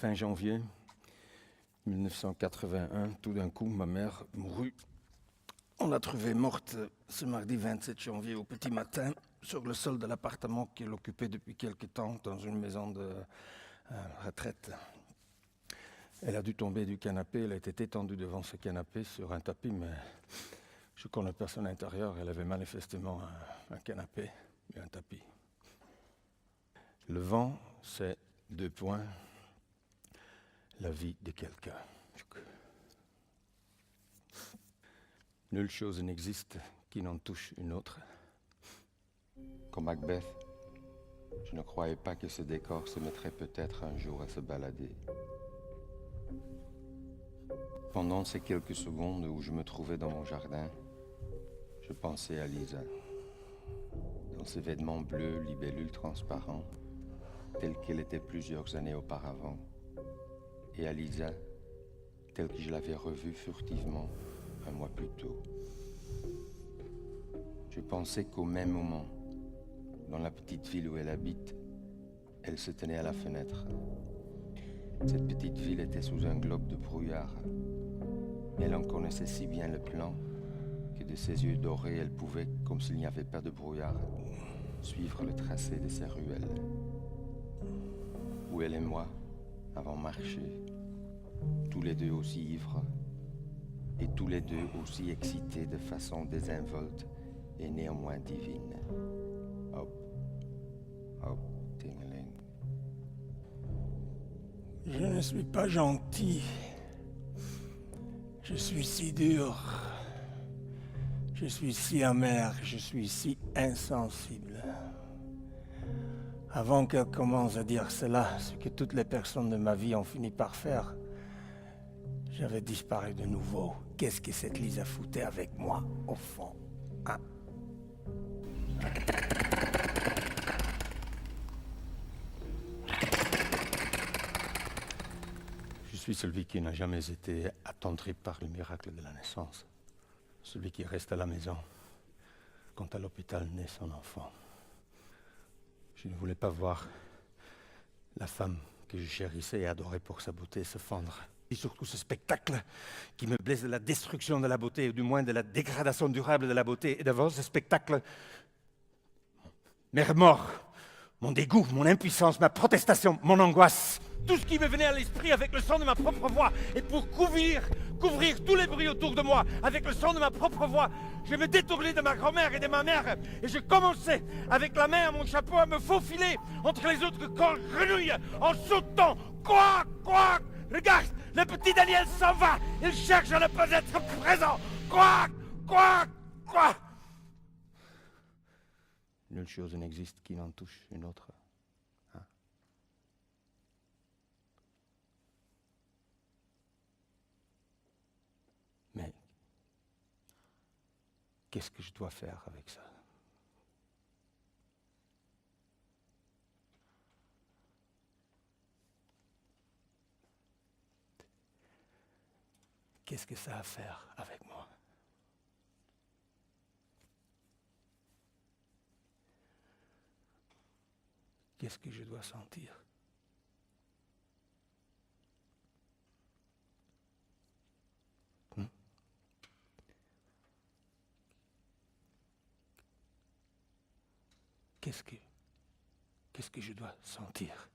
fin janvier 1981, tout d'un coup, ma mère mourut. On l'a trouvée morte ce mardi 27 janvier au petit matin sur le sol de l'appartement qu'elle occupait depuis quelque temps dans une maison de retraite. Elle a dû tomber du canapé, elle était étendue devant ce canapé sur un tapis, mais je connais personne à l'intérieur, elle avait manifestement un canapé et un tapis. Le vent, c'est 2 points, la vie de quelqu'un. Nulle chose n'existe qui n'en touche une autre. Comme Macbeth, je ne croyais pas que ce décor se mettrait peut-être un jour à se balader. Pendant ces quelques secondes où je me trouvais dans mon jardin, je pensais à Lisa. Dans ses vêtements bleus, libellules transparents, telle qu'elle était plusieurs années auparavant. Et à Lisa, telle que je l'avais revue furtivement un mois plus tôt. Je pensais qu'au même moment, dans la petite ville où elle habite, elle se tenait à la fenêtre. Cette petite ville était sous un globe de brouillard. Elle en connaissait si bien le plan que de ses yeux dorés, elle pouvait, comme s'il n'y avait pas de brouillard, suivre le tracé de ses ruelles. Où elle et moi avons marché, tous les deux aussi ivres, et tous les deux aussi excités de façon désinvolte et néanmoins divine. Hop, hop, tingling. Je ne suis pas gentil. Je suis si dur. Je suis si amer. Je suis si insensible. Avant qu'elle commence à dire cela, ce que toutes les personnes de ma vie ont fini par faire, j'avais disparu de nouveau. Qu'est-ce que cette Lisa foutait avec moi, au fond, hein? Je suis celui qui n'a jamais été attendri par le miracle de la naissance. Celui qui reste à la maison quand à l'hôpital naît son enfant. Je ne voulais pas voir la femme que je chérissais et adorais pour sa beauté se fendre. Et surtout ce spectacle qui me blesse de la destruction de la beauté, ou du moins de la dégradation durable de la beauté. Et devant ce spectacle, mes remords, mon dégoût, mon impuissance, ma protestation, mon angoisse, tout ce qui me venait à l'esprit avec le son de ma propre voix, et pour couvrir tous les bruits autour de moi avec le son de ma propre voix, je me détournais de ma grand-mère et de ma mère, et je commençais, avec la main à mon chapeau, à me faufiler entre les autres grenouilles, en sautant. Quoi, quoi? Regarde, le petit Daniel s'en va, il cherche à ne pas être présent. Quoi, quoi, quoi? Nulle chose n'existe qui n'en touche une autre. Hein? Mais qu'est-ce que je dois faire avec ça? Qu'est-ce que ça a à faire avec moi? Qu'est-ce que je dois sentir? Qu'est-ce que je dois sentir?